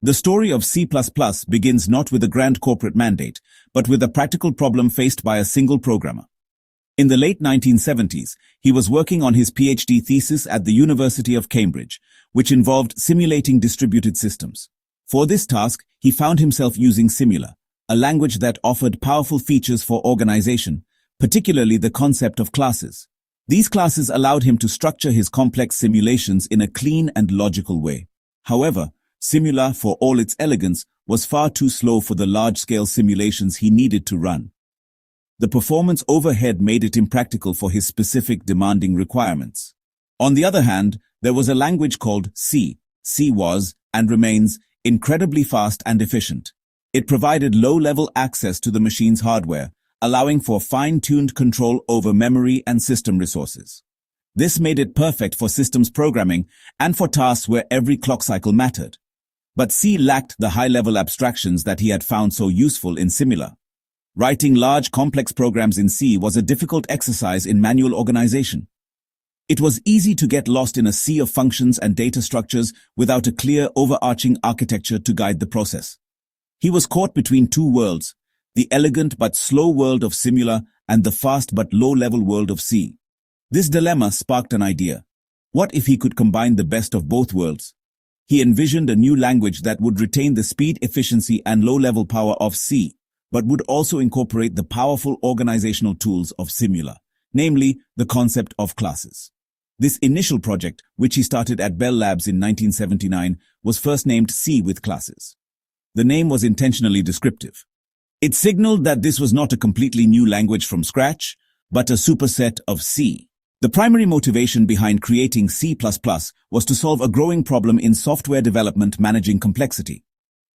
The story of C++ begins not with a grand corporate mandate, but with a practical problem faced by a single programmer. In the late 1970s, he was working on his PhD thesis at the University of Cambridge, which involved simulating distributed systems. For this task, he found himself using Simula, a language that offered powerful features for organization, particularly the concept of classes. These classes allowed him to structure his complex simulations in a clean and logical way. However, Simula, for all its elegance, was far too slow for the large-scale simulations he needed to run. The performance overhead made it impractical for his specific demanding requirements. On the other hand, there was a language called C. C was, and remains, incredibly fast and efficient. It provided low-level access to the machine's hardware, allowing for fine-tuned control over memory and system resources. This made it perfect for systems programming and for tasks where every clock cycle mattered. But C lacked the high-level abstractions that he had found so useful in Simula. Writing large, complex programs in C was a difficult exercise in manual organization. It was easy to get lost in a sea of functions and data structures without a clear, overarching architecture to guide the process. He was caught between two worlds, the elegant but slow world of Simula and the fast but low-level world of C. This dilemma sparked an idea. What if he could combine the best of both worlds? He envisioned a new language that would retain the speed, efficiency, and low-level power of C, but would also incorporate the powerful organizational tools of Simula, namely the concept of classes. This initial project, which he started at Bell Labs in 1979, was first named C with classes. The name was intentionally descriptive. It signaled that this was not a completely new language from scratch, but a superset of C. The primary motivation behind creating C++ was to solve a growing problem in software development managing complexity.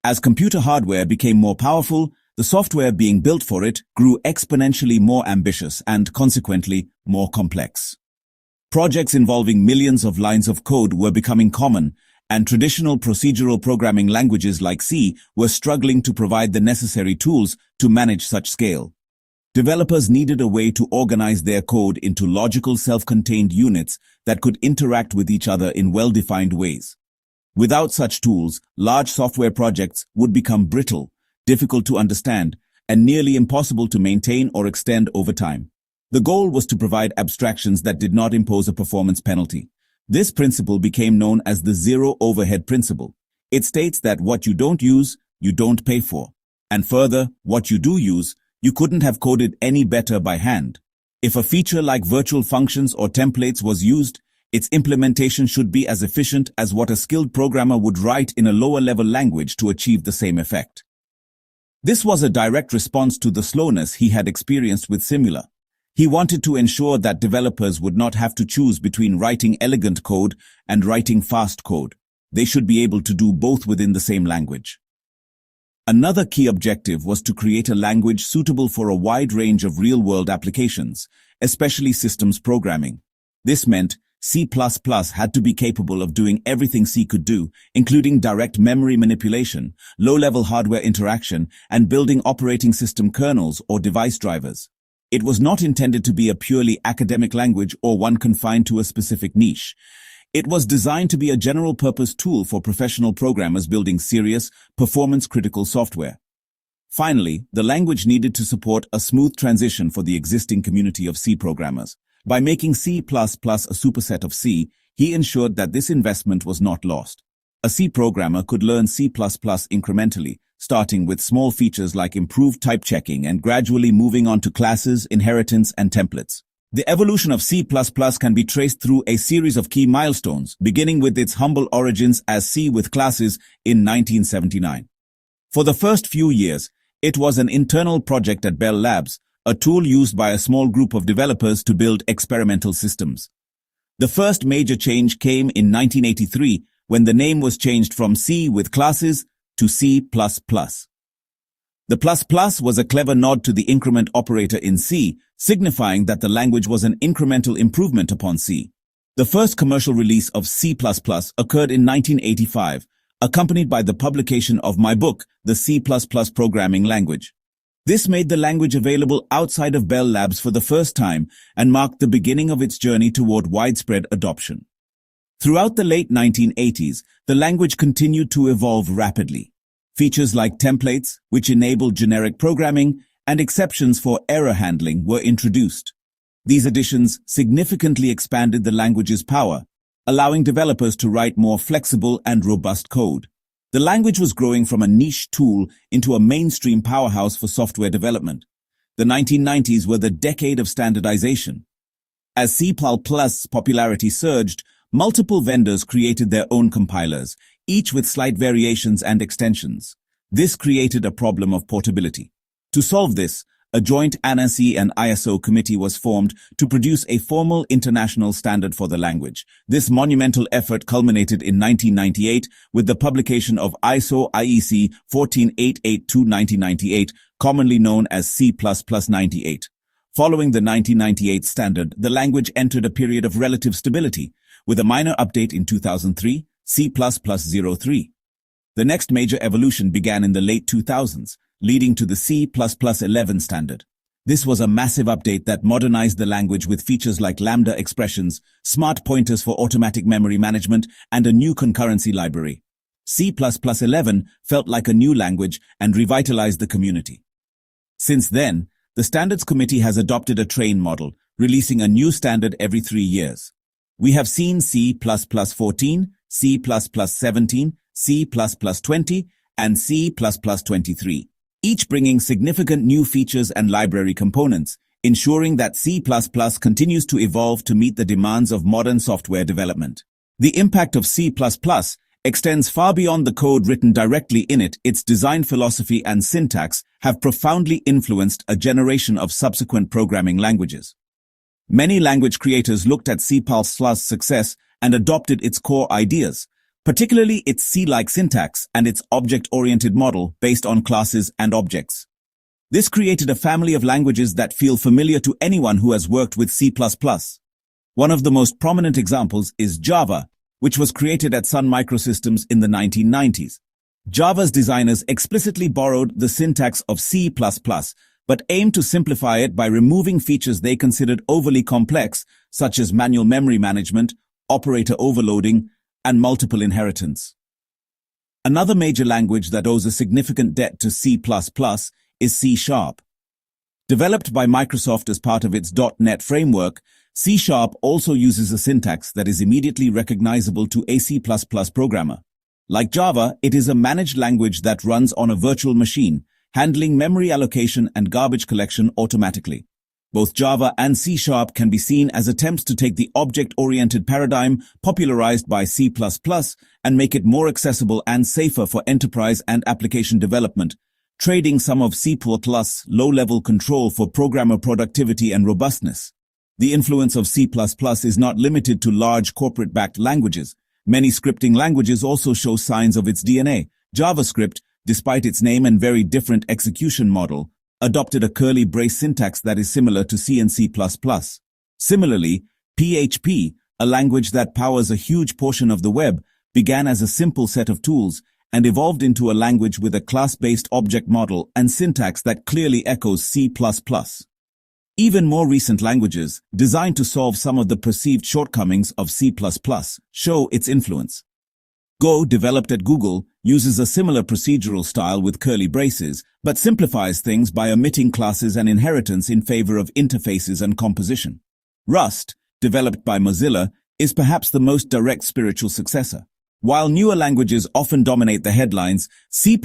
As computer hardware became more powerful, the software being built for it grew exponentially more ambitious and, consequently, more complex. Projects involving millions of lines of code were becoming common, and traditional procedural programming languages like C were struggling to provide the necessary tools to manage such scale. Developers needed a way to organize their code into logical self-contained units that could interact with each other in well-defined ways. Without such tools, large software projects would become brittle, difficult to understand, and nearly impossible to maintain or extend over time. The goal was to provide abstractions that did not impose a performance penalty. This principle became known as the zero overhead principle. It states that what you don't use, you don't pay for. And further, what you do use, you couldn't have coded any better by hand. If a feature like virtual functions or templates was used, its implementation should be as efficient as what a skilled programmer would write in a lower-level language to achieve the same effect. This was a direct response to the slowness he had experienced with Simula. He wanted to ensure that developers would not have to choose between writing elegant code and writing fast code. They should be able to do both within the same language. Another key objective was to create a language suitable for a wide range of real-world applications, especially systems programming. This meant C++ had to be capable of doing everything C could do, including direct memory manipulation, low-level hardware interaction, and building operating system kernels or device drivers. It was not intended to be a purely academic language or one confined to a specific niche. It was designed to be a general-purpose tool for professional programmers building serious, performance-critical software. Finally, the language needed to support a smooth transition for the existing community of C programmers. By making C++ a superset of C, he ensured that this investment was not lost. A C programmer could learn C++ incrementally, starting with small features like improved type checking and gradually moving on to classes, inheritance, and templates. The evolution of C++ can be traced through a series of key milestones, beginning with its humble origins as C with classes in 1979. For the first few years, it was an internal project at Bell Labs, a tool used by a small group of developers to build experimental systems. The first major change came in 1983 when the name was changed from C with classes to C++. The ++ was a clever nod to the increment operator in C, signifying that the language was an incremental improvement upon C. The first commercial release of C++ occurred in 1985, accompanied by the publication of my book, The C++ Programming Language. This made the language available outside of Bell Labs for the first time and marked the beginning of its journey toward widespread adoption. Throughout the late 1980s, the language continued to evolve rapidly. Features like templates, which enabled generic programming, and exceptions for error handling were introduced. These additions significantly expanded the language's power, allowing developers to write more flexible and robust code. The language was growing from a niche tool into a mainstream powerhouse for software development. The 1990s were the decade of standardization. As C++'s popularity surged, multiple vendors created their own compilers, each with slight variations and extensions. This created a problem of portability. To solve this, a joint ANSI and ISO committee was formed to produce a formal international standard for the language. This monumental effort culminated in 1998 with the publication of ISO IEC 14882-1998, commonly known as C++98. Following the 1998 standard, the language entered a period of relative stability, with a minor update in 2003, C++03. The next major evolution began in the late 2000s, leading to the C++11 standard. This was a massive update that modernized the language with features like lambda expressions, smart pointers for automatic memory management, and a new concurrency library. C++11 felt like a new language and revitalized the community. Since then, the Standards Committee has adopted a train model, releasing a new standard every 3 years. We have seen C++14, C++17, C++20, and C++23, each bringing significant new features and library components, ensuring that C++ continues to evolve to meet the demands of modern software development. The impact of C++ extends far beyond the code written directly in it. Its design philosophy and syntax have profoundly influenced a generation of subsequent programming languages. Many language creators looked at C++'s success and adopted its core ideas, particularly its C-like syntax and its object-oriented model based on classes and objects. This created a family of languages that feel familiar to anyone who has worked with C++. One of the most prominent examples is Java, which was created at Sun Microsystems in the 1990s. Java's designers explicitly borrowed the syntax of C++, but aimed to simplify it by removing features they considered overly complex, such as manual memory management, operator overloading, and multiple inheritance. Another major language that owes a significant debt to C++ is C#. Developed by Microsoft as part of its .NET framework, C# also uses a syntax that is immediately recognizable to a C++ programmer. Like Java, it is a managed language that runs on a virtual machine, handling memory allocation and garbage collection automatically. Both Java and C# can be seen as attempts to take the object-oriented paradigm popularized by C++ and make it more accessible and safer for enterprise and application development, trading some of C++ low-level control for programmer productivity and robustness. The influence of C++ is not limited to large corporate-backed languages. Many scripting languages also show signs of its DNA. JavaScript, despite its name and very different execution model, adopted a curly brace syntax that is similar to C and C++. Similarly, PHP, a language that powers a huge portion of the web, began as a simple set of tools and evolved into a language with a class-based object model and syntax that clearly echoes C++. Even more recent languages, designed to solve some of the perceived shortcomings of C++, show its influence. Go, developed at Google, uses a similar procedural style with curly braces, but simplifies things by omitting classes and inheritance in favor of interfaces and composition. Rust, developed by Mozilla, is perhaps the most direct spiritual successor. While newer languages often dominate the headlines, C++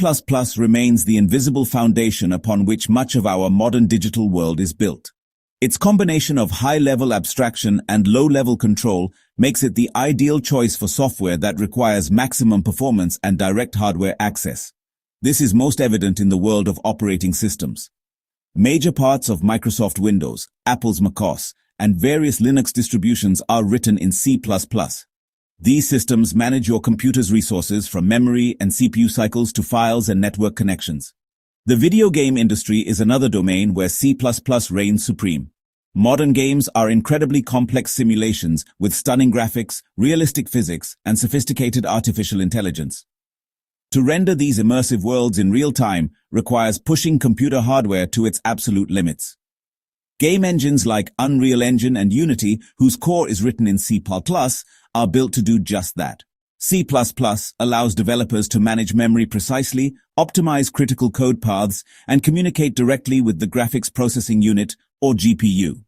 remains the invisible foundation upon which much of our modern digital world is built. Its combination of high-level abstraction and low-level control makes it the ideal choice for software that requires maximum performance and direct hardware access. This is most evident in the world of operating systems. Major parts of Microsoft Windows, Apple's macOS, and various Linux distributions are written in C++. These systems manage your computer's resources from memory and CPU cycles to files and network connections. The video game industry is another domain where C++ reigns supreme. Modern games are incredibly complex simulations with stunning graphics, realistic physics, and sophisticated artificial intelligence. To render these immersive worlds in real time requires pushing computer hardware to its absolute limits. Game engines like Unreal Engine and Unity, whose core is written in C++, are built to do just that. C++ allows developers to manage memory precisely, optimize critical code paths, and communicate directly with the graphics processing unit, or GPU.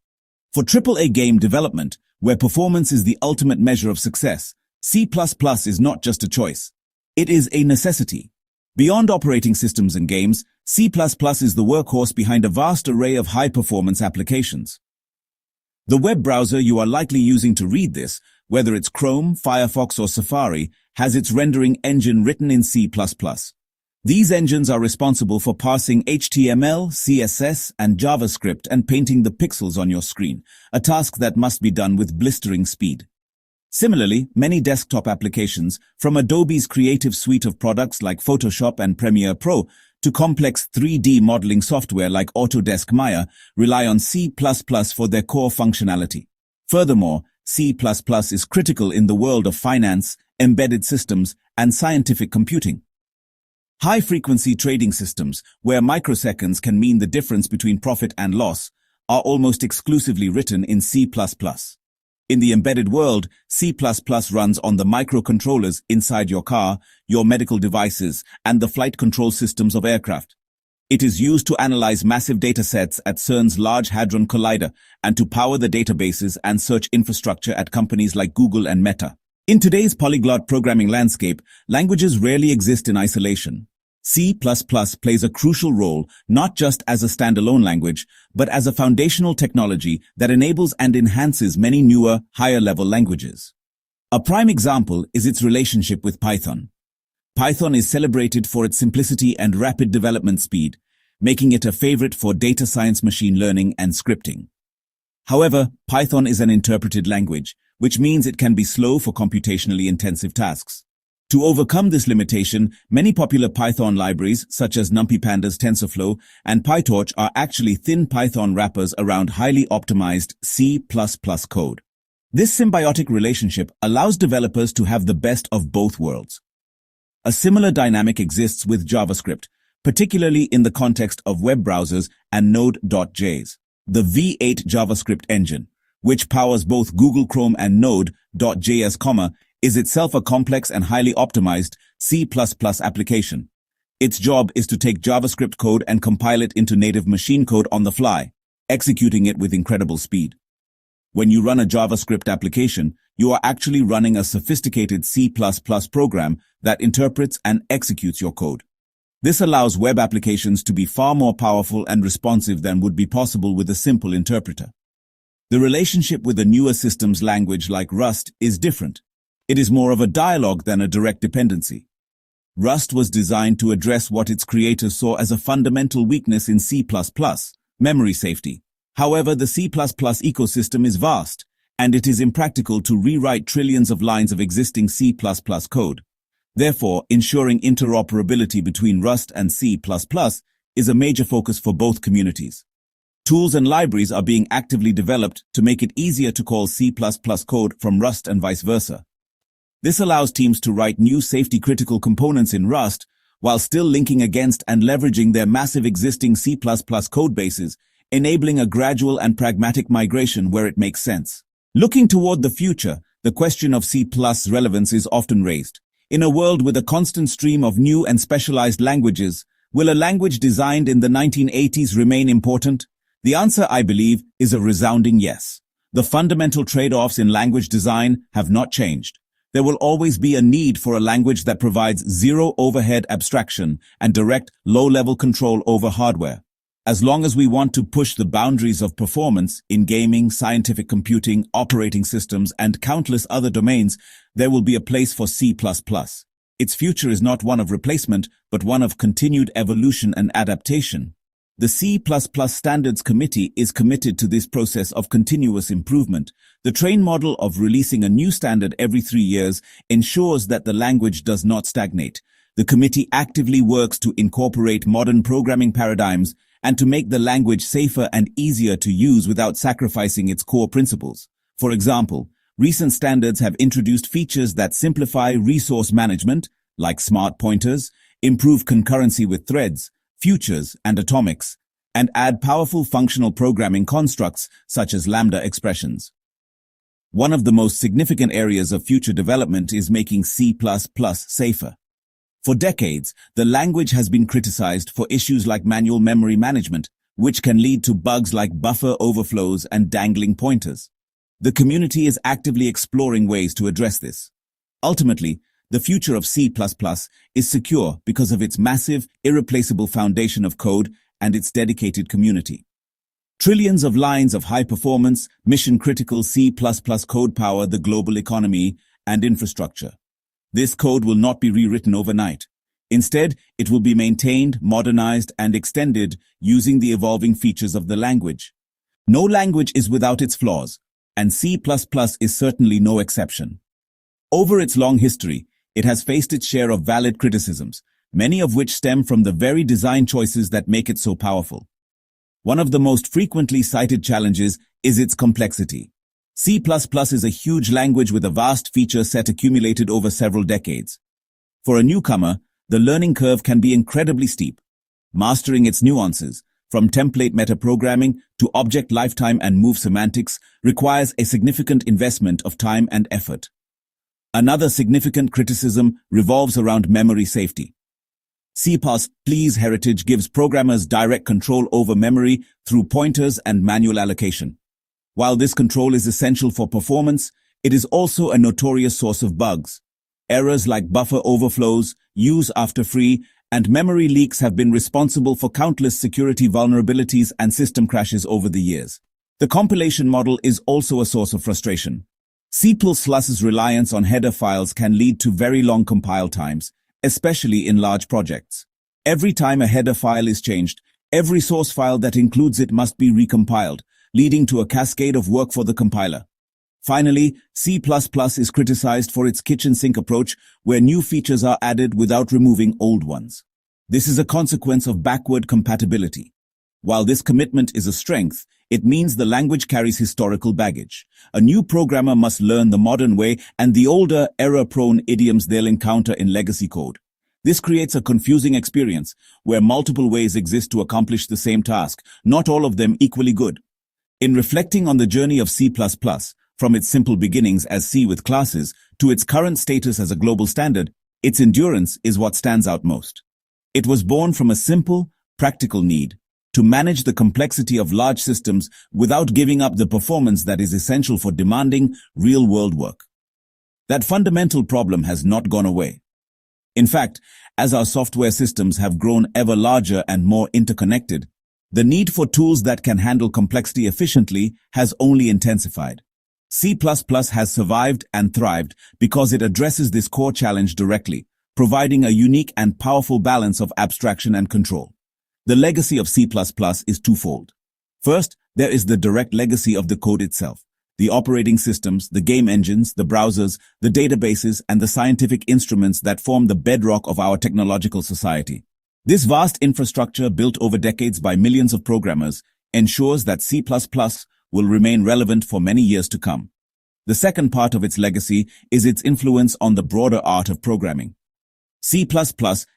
For AAA game development, where performance is the ultimate measure of success, C++ is not just a choice. It is a necessity. Beyond operating systems and games, C++ is the workhorse behind a vast array of high-performance applications. The web browser you are likely using to read this, whether it's Chrome, Firefox, or Safari, has its rendering engine written in C++. These engines are responsible for parsing HTML, CSS, and JavaScript and painting the pixels on your screen, a task that must be done with blistering speed. Similarly, many desktop applications, from Adobe's creative suite of products like Photoshop and Premiere Pro to complex 3D modeling software like Autodesk Maya, rely on C++ for their core functionality. Furthermore, C++ is critical in the world of finance, embedded systems, and scientific computing. High-frequency trading systems, where microseconds can mean the difference between profit and loss, are almost exclusively written in C++. In the embedded world, C++ runs on the microcontrollers inside your car, your medical devices, and the flight control systems of aircraft. It is used to analyze massive datasets at CERN's Large Hadron Collider and to power the databases and search infrastructure at companies like Google and Meta. In today's polyglot programming landscape, languages rarely exist in isolation. C++ plays a crucial role not just as a standalone language, but as a foundational technology that enables and enhances many newer, higher-level languages. A prime example is its relationship with Python. Python is celebrated for its simplicity and rapid development speed, making it a favorite for data science, machine learning, and scripting. However, Python is an interpreted language, which means it can be slow for computationally intensive tasks. To overcome this limitation, many popular Python libraries, such as NumPy-Pandas, TensorFlow, and PyTorch, are actually thin Python wrappers around highly optimized C++ code. This symbiotic relationship allows developers to have the best of both worlds. A similar dynamic exists with JavaScript, particularly in the context of web browsers and Node.js. The V8 JavaScript engine, which powers both Google Chrome and Node.js, is itself a complex and highly optimized C++ application. Its job is to take JavaScript code and compile it into native machine code on the fly, executing it with incredible speed. When you run a JavaScript application, you are actually running a sophisticated C++ program that interprets and executes your code. This allows web applications to be far more powerful and responsive than would be possible with a simple interpreter. The relationship with a newer systems language like Rust is different. It is more of a dialogue than a direct dependency. Rust was designed to address what its creators saw as a fundamental weakness in C++, memory safety. However, the C++ ecosystem is vast, and it is impractical to rewrite trillions of lines of existing C++ code. Therefore, ensuring interoperability between Rust and C++ is a major focus for both communities. Tools and libraries are being actively developed to make it easier to call C++ code from Rust and vice versa. This allows teams to write new safety-critical components in Rust while still linking against and leveraging their massive existing C++ code bases, enabling a gradual and pragmatic migration where it makes sense. Looking toward the future, the question of C++ relevance is often raised. In a world with a constant stream of new and specialized languages, will a language designed in the 1980s remain important? The answer, I believe, is a resounding yes. The fundamental trade-offs in language design have not changed. There will always be a need for a language that provides zero overhead abstraction and direct, low-level control over hardware. As long as we want to push the boundaries of performance in gaming, scientific computing, operating systems, and countless other domains, there will be a place for C++. Its future is not one of replacement, but one of continued evolution and adaptation. The C++ Standards Committee is committed to this process of continuous improvement. The train model of releasing a new standard every 3 years ensures that the language does not stagnate. The committee actively works to incorporate modern programming paradigms and to make the language safer and easier to use without sacrificing its core principles. For example, recent standards have introduced features that simplify resource management, like smart pointers, improve concurrency with threads, futures, and atomics, and add powerful functional programming constructs such as lambda expressions. One of the most significant areas of future development is making C++ safer. For decades, the language has been criticized for issues like manual memory management, which can lead to bugs like buffer overflows and dangling pointers. The community is actively exploring ways to address this. Ultimately, the future of C++ is secure because of its massive, irreplaceable foundation of code and its dedicated community. Trillions of lines of high-performance, mission-critical C++ code power the global economy and infrastructure. This code will not be rewritten overnight. Instead, it will be maintained, modernized, and extended using the evolving features of the language. No language is without its flaws, and C++ is certainly no exception. Over its long history, it has faced its share of valid criticisms, many of which stem from the very design choices that make it so powerful. One of the most frequently cited challenges is its complexity. C++ is a huge language with a vast feature set accumulated over several decades. For a newcomer, the learning curve can be incredibly steep. Mastering its nuances, from template metaprogramming to object lifetime and move semantics, requires a significant investment of time and effort. Another significant criticism revolves around memory safety. C++'s heritage gives programmers direct control over memory through pointers and manual allocation. While this control is essential for performance, it is also a notorious source of bugs. Errors like buffer overflows, use after free, and memory leaks have been responsible for countless security vulnerabilities and system crashes over the years. The compilation model is also a source of frustration. C++'s reliance on header files can lead to very long compile times, especially in large projects. Every time a header file is changed, every source file that includes it must be recompiled, leading to a cascade of work for the compiler. Finally, C++ is criticized for its kitchen sink approach, where new features are added without removing old ones. This is a consequence of backward compatibility. While this commitment is a strength, it means the language carries historical baggage. A new programmer must learn the modern way and the older, error-prone idioms they'll encounter in legacy code. This creates a confusing experience, where multiple ways exist to accomplish the same task, not all of them equally good. In reflecting on the journey of C++, from its simple beginnings as C with classes to its current status as a global standard, its endurance is what stands out most. It was born from a simple, practical need to manage the complexity of large systems without giving up the performance that is essential for demanding, real-world work. That fundamental problem has not gone away. In fact, as our software systems have grown ever larger and more interconnected, the need for tools that can handle complexity efficiently has only intensified. C++ has survived and thrived because it addresses this core challenge directly, providing a unique and powerful balance of abstraction and control. The legacy of C++ is twofold. First, there is the direct legacy of the code itself. The operating systems, the game engines, the browsers, the databases, and the scientific instruments that form the bedrock of our technological society. This vast infrastructure, built over decades by millions of programmers, ensures that C++ will remain relevant for many years to come. The second part of its legacy is its influence on the broader art of programming. C++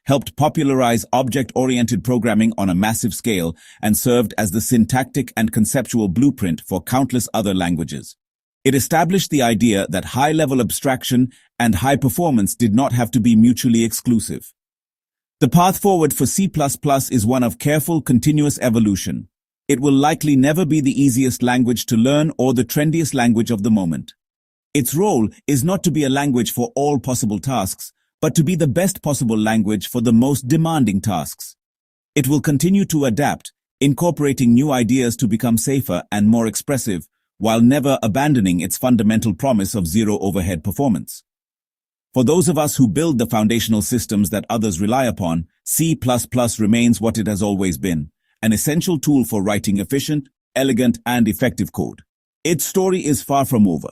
helped popularize object-oriented programming on a massive scale and served as the syntactic and conceptual blueprint for countless other languages. It established the idea that high-level abstraction and high performance did not have to be mutually exclusive. The path forward for C++ is one of careful, continuous evolution. It will likely never be the easiest language to learn or the trendiest language of the moment. Its role is not to be a language for all possible tasks, but to be the best possible language for the most demanding tasks. It will continue to adapt, incorporating new ideas to become safer and more expressive, while never abandoning its fundamental promise of zero overhead performance. For those of us who build the foundational systems that others rely upon, C++ remains what it has always been, an essential tool for writing efficient, elegant, and effective code. Its story is far from over.